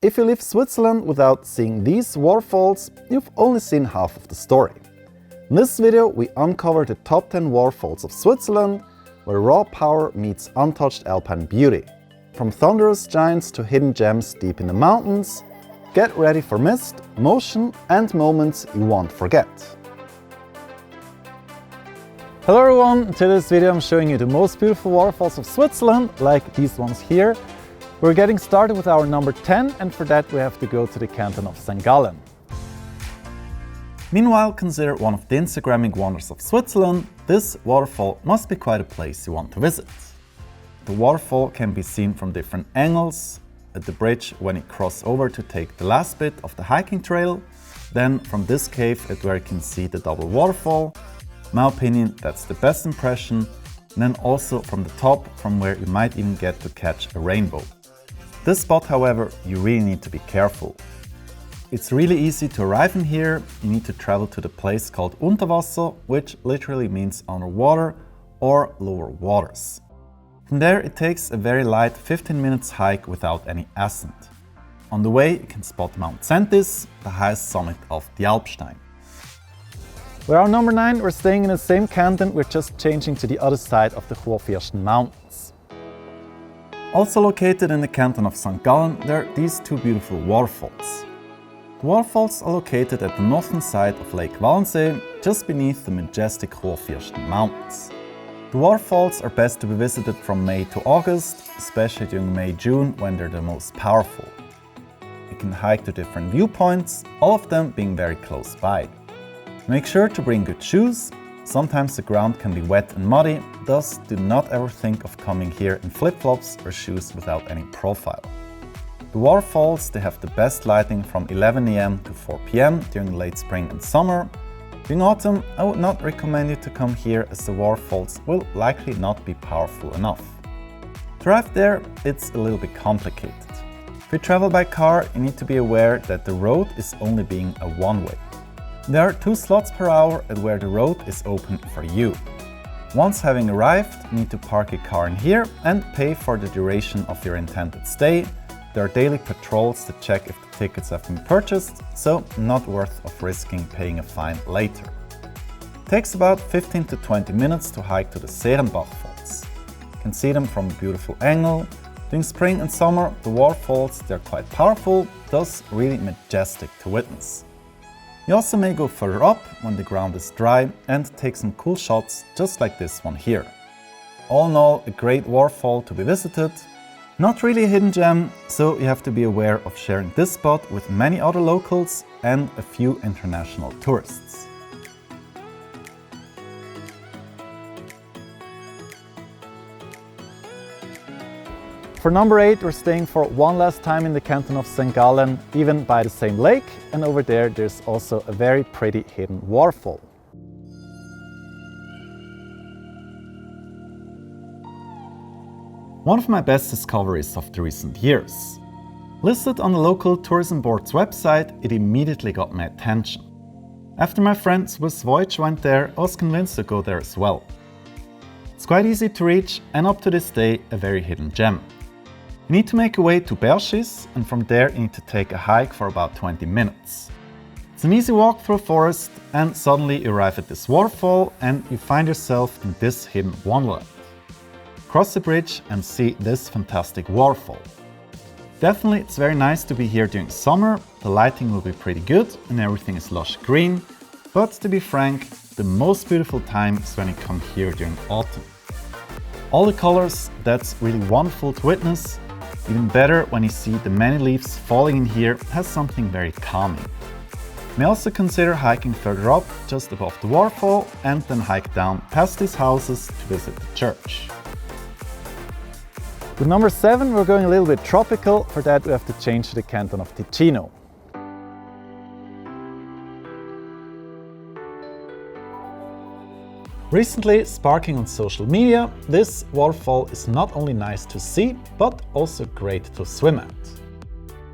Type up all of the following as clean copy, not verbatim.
if you leave Switzerland without seeing these waterfalls, you've only seen half of the story. In this video we uncover the top 10 waterfalls of Switzerland, where raw power meets untouched alpine beauty. From thunderous giants to hidden gems deep in the mountains, get ready for mist, motion and moments you won't forget. Hello everyone, in today's video I'm showing you the most beautiful waterfalls of Switzerland, like these ones here. We're getting started with our number 10, and for that we have to go to the canton of St. Gallen. Meanwhile, considered one of the Instagramming wonders of Switzerland, this waterfall must be quite a place you want to visit. The waterfall can be seen from different angles, at the bridge when you cross over to take the last bit of the hiking trail, then from this cave at where you can see the double waterfall. In my opinion, that's the best impression, and then also from the top, from where you might even get to catch a rainbow. This spot, however, you really need to be careful. It's really easy to arrive in here. You need to travel to the place called Unterwasser, which literally means underwater or lower waters. From there it takes a very light 15 minutes hike without any ascent. On the way you can spot Mount Sentis, the highest summit of the Alpstein. With our number 9 we're staying in the same canton, we're just changing to the other side of the Kurfürsten Mountains. Also located in the canton of St. Gallen, there are these two beautiful waterfalls. The waterfalls are located at the northern side of Lake Wallensee, just beneath the majestic Kurfürsten Mountains. The waterfalls are best to be visited from May to August, especially during May-June when they're the most powerful. You can hike to different viewpoints, all of them being very close by. Make sure to bring good shoes. Sometimes the ground can be wet and muddy, thus do not ever think of coming here in flip-flops or shoes without any profile. The waterfalls, they have the best lighting from 11 AM to 4 PM during late spring and summer. During autumn, I would not recommend you to come here as the waterfalls will likely not be powerful enough. To arrive there, it's a little bit complicated. If you travel by car, you need to be aware that the road is only being a one-way. There are 2 slots per hour at where the road is open for you. Once having arrived, you need to park your car in here and pay for the duration of your intended stay. There are daily patrols to check if the tickets have been purchased, so not worth of risking paying a fine later. It takes about 15 to 20 minutes to hike to the Senbuff Falls. You can see them from a beautiful angle. During spring and summer, the waterfalls, they're quite powerful, thus really majestic to witness. You also may go further up when the ground is dry and take some cool shots just like this one here. All in all, a great waterfall to be visited. Not really a hidden gem, so you have to be aware of sharing this spot with many other locals and a few international tourists. For number 8, we're staying for one last time in the canton of St. Gallen, even by the same lake, and over there there's also a very pretty hidden waterfall. One of my best discoveries of the recent years. Listed on the local tourism board's website, it immediately got my attention. After my friend Swiss Voyage went there, I was convinced to go there as well. It's quite easy to reach and up to this day a very hidden gem. You need to make your way to Berchis, and from there you need to take a hike for about 20 minutes. It's an easy walk through a forest, and suddenly you arrive at this waterfall and you find yourself in this hidden wonderland. Cross the bridge and see this fantastic waterfall. Definitely it's very nice to be here during summer, the lighting will be pretty good and everything is lush green, but to be frank, the most beautiful time is when you come here during autumn. All the colors, that's really wonderful to witness. Even better when you see the many leaves falling in here, has something very calming. You may also consider hiking further up, just above the waterfall, and then hike down past these houses to visit the church. With number 7 we're going a little bit tropical. For that we have to change to the canton of Ticino. Recently sparking on social media, this waterfall is not only nice to see, but also great to swim at.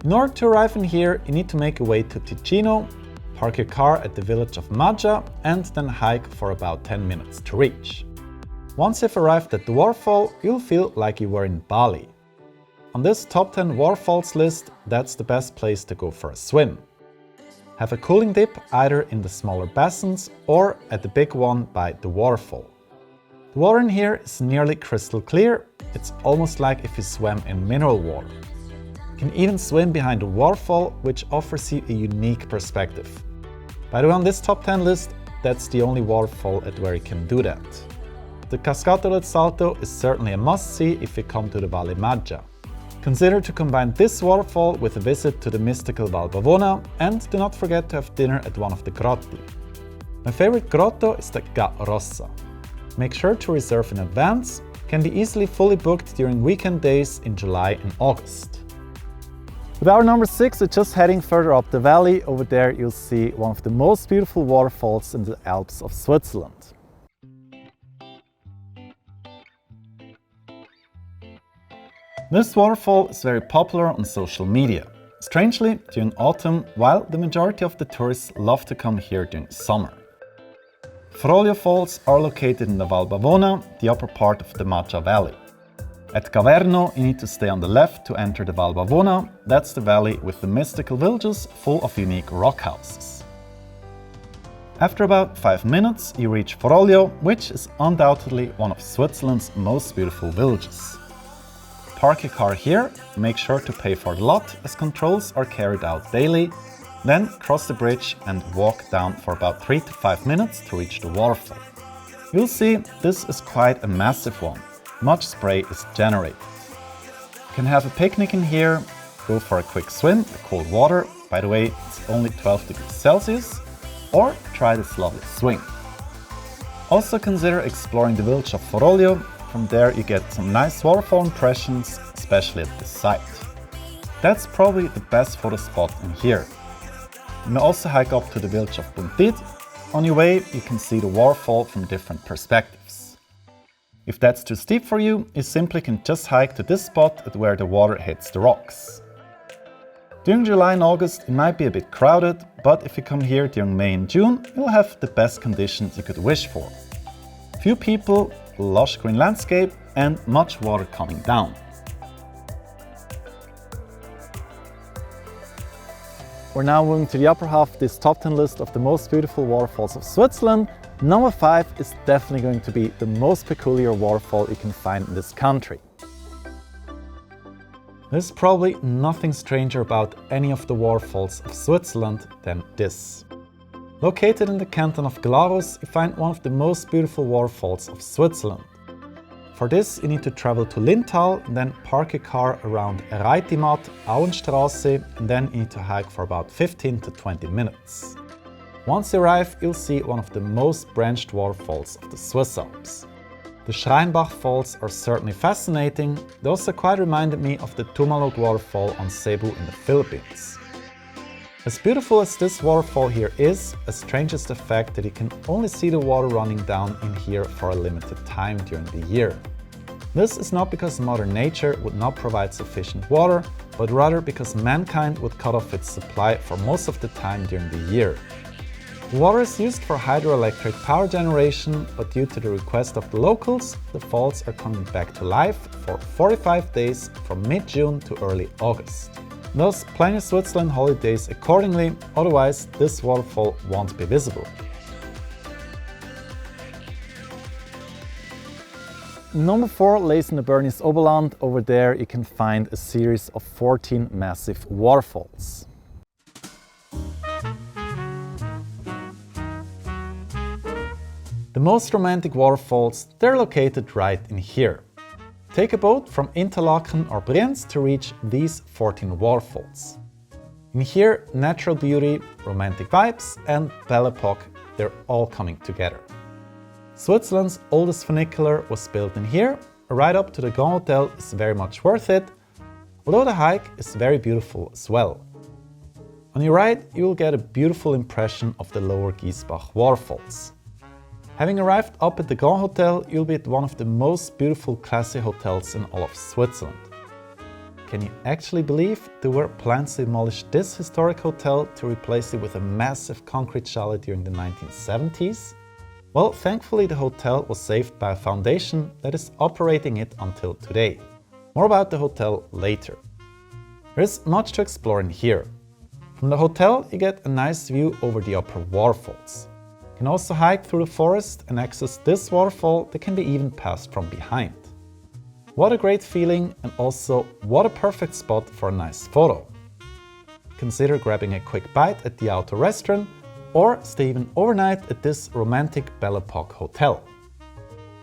In order to arrive in here, you need to make your way to Ticino, park your car at the village of Maggia, and then hike for about 10 minutes to reach. Once you've arrived at the waterfall, you'll feel like you were in Bali. On this top 10 waterfalls list, that's the best place to go for a swim. Have a cooling dip either in the smaller basins or at the big one by the waterfall. The water in here is nearly crystal clear. It's almost like if you swam in mineral water. You can even swim behind the waterfall, which offers you a unique perspective. By the way, on this top 10 list, that's the only waterfall at where you can do that. The Cascata del Salto is certainly a must-see if you come to the Valle Maggia. Consider to combine this waterfall with a visit to the mystical Valbona, and do not forget to have dinner at one of the grotti. My favorite grotto is the Ga Rossa. Make sure to reserve in advance, can be easily fully booked during weekend days in July and August. With our number 6, we're just heading further up the valley. Over there you'll see one of the most beautiful waterfalls in the Alps of Switzerland. This waterfall is very popular on social media. Strangely, during autumn, while the majority of the tourists love to come here during summer. Foroglio Falls are located in the Valbona, the upper part of the Maggia Valley. At Caverno, you need to stay on the left to enter the Valbona. That's the valley with the mystical villages full of unique rock houses. After about 5 minutes, you reach Foroglio, which is undoubtedly one of Switzerland's most beautiful villages. Park your car here, make sure to pay for the lot as controls are carried out daily, then cross the bridge and walk down for about 3 to 5 minutes to reach the waterfall. You'll see this is quite a massive one. Much spray is generated. You can have a picnic in here, go for a quick swim in cold water, by the way it's only 12 degrees Celsius, or try this lovely swing. Also consider exploring the village of Foroglio. From there you get some nice waterfall impressions, especially at this site. That's probably the best photo spot in here. You may also hike up to the village of Puntit. On your way you can see the waterfall from different perspectives. If that's too steep for you, you simply can just hike to this spot at where the water hits the rocks. During July and August it might be a bit crowded, but if you come here during May and June, you'll have the best conditions you could wish for. Few people, lush green landscape and much water coming down. We're now moving to the upper half of this top 10 list of the most beautiful waterfalls of Switzerland. Number 5 is definitely going to be the most peculiar waterfall you can find in this country. There's probably nothing stranger about any of the waterfalls of Switzerland than this. Located in the canton of Glarus, you find one of the most beautiful waterfalls of Switzerland. For this you need to travel to Linthal and then park your car around Reitimat, Auenstrasse, and then you need to hike for about 15 to 20 minutes. Once you arrive, you'll see one of the most branched waterfalls of the Swiss Alps. The Shrinebach Falls are certainly fascinating. They also quite reminded me of the Trümmelbach Waterfall on Cebu in the Philippines. As beautiful as this waterfall here is, as strange is the fact that you can only see the water running down in here for a limited time during the year. This is not because Mother Nature would not provide sufficient water, but rather because mankind would cut off its supply for most of the time during the year. The water is used for hydroelectric power generation, but due to the request of the locals, the falls are coming back to life for 45 days from mid-June to early August. Thus, plan your Switzerland holidays accordingly, otherwise this waterfall won't be visible. Number 4 lays in the Bernese Oberland. Over there you can find a series of 14 massive waterfalls. The most romantic waterfalls, they're located right in here. Take a boat from Interlaken or Brienz to reach these 14 waterfalls. In here, natural beauty, romantic vibes and Belle Epoque, they're all coming together. Switzerland's oldest funicular was built in here. A ride up to the Grand Hotel is very much worth it, although the hike is very beautiful as well. On your right, you will get a beautiful impression of the lower Giessbach waterfalls. Having arrived up at the Grand Hotel, you'll be at one of the most beautiful classy hotels in all of Switzerland. Can you actually believe there were plans to demolish this historic hotel to replace it with a massive concrete chalet during the 1970s? Well, thankfully the hotel was saved by a foundation that is operating it until today. More about the hotel later. There is much to explore in here. From the hotel you get a nice view over the upper waterfalls. You can also hike through the forest and access this waterfall that can be even passed from behind. What a great feeling, and also what a perfect spot for a nice photo. Consider grabbing a quick bite at the outdoor restaurant or stay even overnight at this romantic Belle Epoque hotel.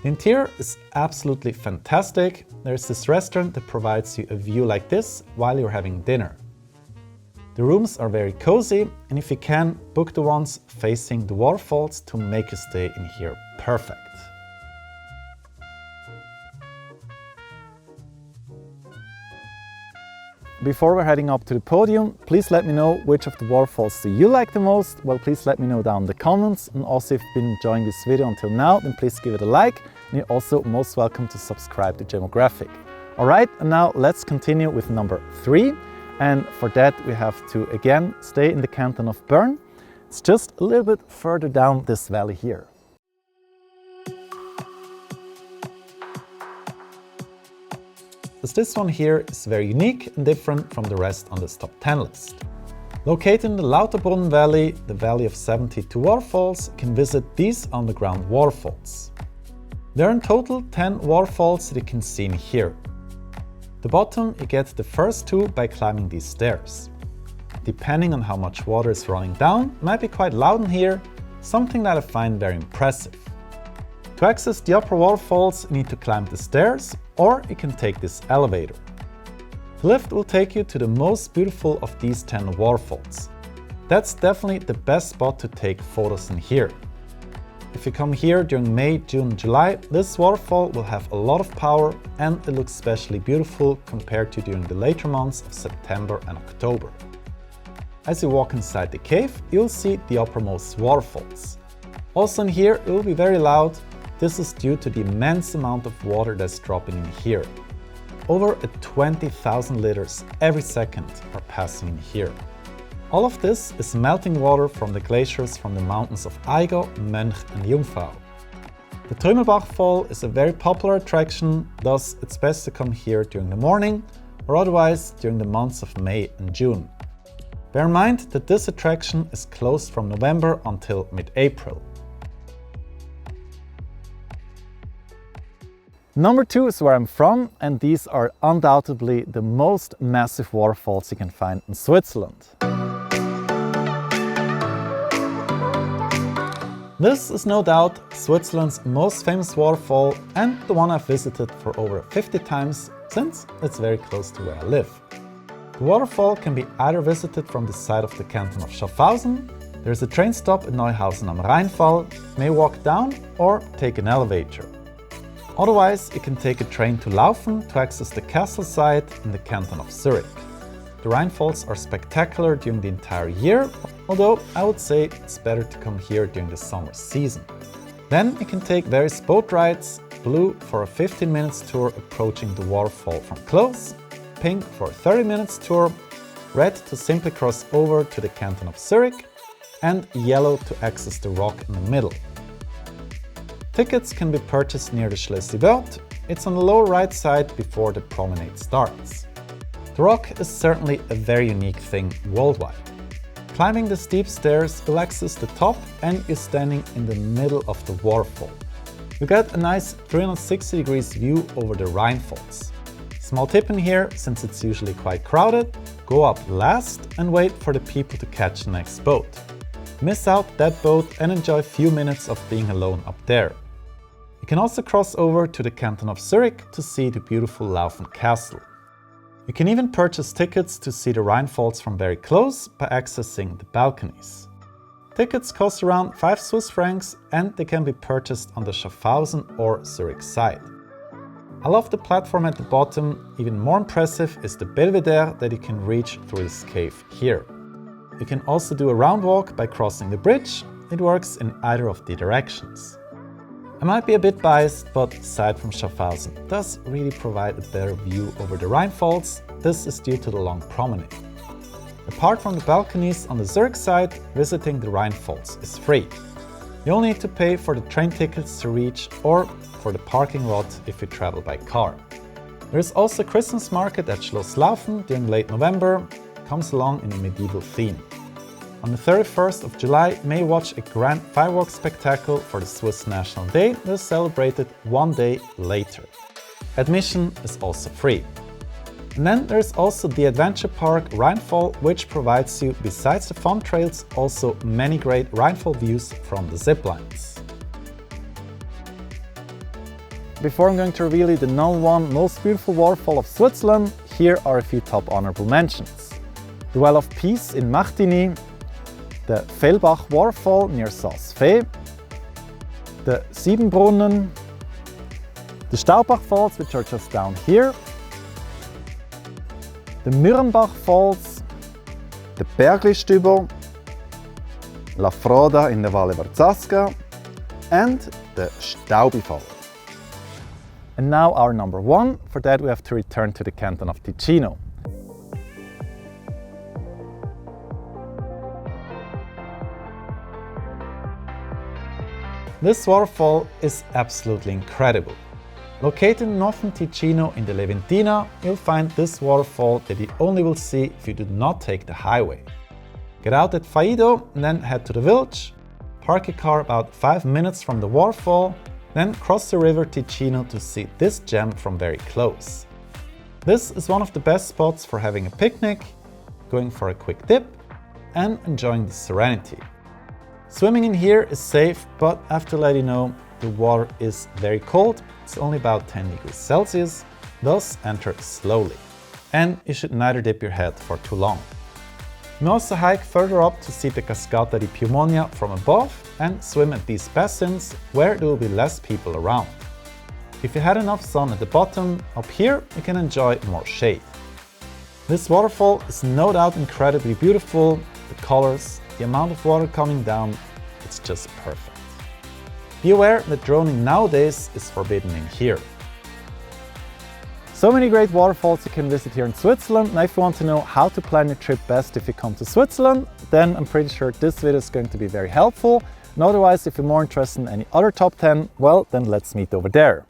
The interior is absolutely fantastic. There's this restaurant that provides you a view like this while you're having dinner. The rooms are very cozy, and if you can, book the ones facing the waterfalls to make your stay in here perfect. Before we're heading up to the podium, please let me know which of the waterfalls do you like the most. Well, please let me know down in the comments, and also if you've been enjoying this video until now, then please give it a like, and you're also most welcome to subscribe to Djemo Graphic. Alright, and now let's continue with number 3, and for that we have to again stay in the canton of Bern. It's just a little bit further down this valley here. As this one here is very unique and different from the rest on this top 10 list. Located in the Lauterbrunnen Valley, the Valley of 72 Waterfalls, you can visit these underground waterfalls. There are in total 10 waterfalls that you can see in here. At the bottom you get the first 2 by climbing these stairs. Depending on how much water is running down, it might be quite loud in here, something that I find very impressive. To access the upper waterfalls you need to climb the stairs, or you can take this elevator. The lift will take you to the most beautiful of these 10 waterfalls. That's definitely the best spot to take photos in here. If you come here during May, June, July, this waterfall will have a lot of power, and it looks especially beautiful compared to during the later months of September and October. As you walk inside the cave, you'll see the uppermost waterfalls. Also in here it will be very loud. This is due to the immense amount of water that's dropping in here. Over 20,000 liters every second are passing in here. All of this is melting water from the glaciers from the mountains of Eiger, Mönch and Jungfrau. The Trümmelbach Falls is a very popular attraction, thus it's best to come here during the morning or otherwise during the months of May and June. Bear in mind that this attraction is closed from November until mid-April. Number 2 is where I'm from, and these are undoubtedly the most massive waterfalls you can find in Switzerland. This is no doubt Switzerland's most famous waterfall and the one I've visited for over 50 times since it's very close to where I live. The waterfall can be either visited from the side of the canton of Schaffhausen, there's a train stop at Neuhausen am Rhine Falls, you may walk down or take an elevator. Otherwise, you can take a train to Laufen to access the castle site in the canton of Zurich. The Rhine Falls are spectacular during the entire year, although I would say it's better to come here during the summer season. Then you can take various boat rides: blue for a 15 minutes tour approaching the waterfall from close, pink for a 30 minutes tour, red to simply cross over to the canton of Zurich, and yellow to access the rock in the middle. Tickets can be purchased near the Schleswig. It's on the lower right side before the promenade starts. The rock is certainly a very unique thing worldwide. Climbing the steep stairs will access the top and you're standing in the middle of the waterfall. You get a nice 360 degrees view over the Rhine Falls. Small tip in here, since it's usually quite crowded, go up last and wait for the people to catch the next boat. Miss out that boat and enjoy a few minutes of being alone up there. You can also cross over to the canton of Zurich to see the beautiful Laufen Castle. You can even purchase tickets to see the Rhine Falls from very close by accessing the balconies. Tickets cost around 5 Swiss francs and they can be purchased on the Schaffhausen or Zurich side. I love the platform at the bottom. Even more impressive is the belvedere that you can reach through this cave here. You can also do a round walk by crossing the bridge. It works in either of the directions. I might be a bit biased, but the side from Schaffhausen does really provide a better view over the Rhine Falls. This is due to the long promenade. Apart from the balconies on the Zurich side, visiting the Rhine Falls is free. You only need to pay for the train tickets to reach or for the parking lot if you travel by car. There is also a Christmas market at Schloss Laufen during late November. It comes along in a medieval theme. On the 31st of July, you may watch a grand fireworks spectacle for the Swiss National Day that is celebrated one day later. Admission is also free. And then there's also the adventure park Rhine Falls, which provides you, besides the fun trails, also many great Rhine Fall views from the ziplines. Before I'm going to reveal you the #1 most beautiful waterfall of Switzerland, here are a few top honorable mentions. The Well of Peace in Martigny, the Senbuff Waterfall near Saas-Fee, the Siebenbrunnen, the Staubbach Falls, which are just down here, the Trümmelbach Falls, the Berglistuber, La Froda in the Valle Verzasca, and the Staubbach Falls. And now our #1. For that we have to return to the canton of Ticino. This waterfall is absolutely incredible. Located in northern Ticino in the Leventina, you'll find this waterfall that you only will see if you do not take the highway. Get out at Faido and then head to the village, park a car about 5 minutes from the waterfall, then cross the river Ticino to see this gem from very close. This is one of the best spots for having a picnic, going for a quick dip, and enjoying the serenity. Swimming in here is safe, but I have to let you know, the water is very cold. It's only about 10 degrees Celsius, thus enter slowly. And you should neither dip your head for too long. You may also hike further up to see the Cascata di Piumogna from above and swim at these basins where there will be less people around. If you had enough sun at the bottom, up here you can enjoy more shade. This waterfall is no doubt incredibly beautiful. The colors, the amount of water coming down, it's just perfect. Be aware that droning nowadays is forbidden in here. So many great waterfalls you can visit here in Switzerland. Now if you want to know how to plan your trip best if you come to Switzerland, then I'm pretty sure this video is going to be very helpful. And otherwise, if you're more interested in any other top 10, well, then let's meet over there.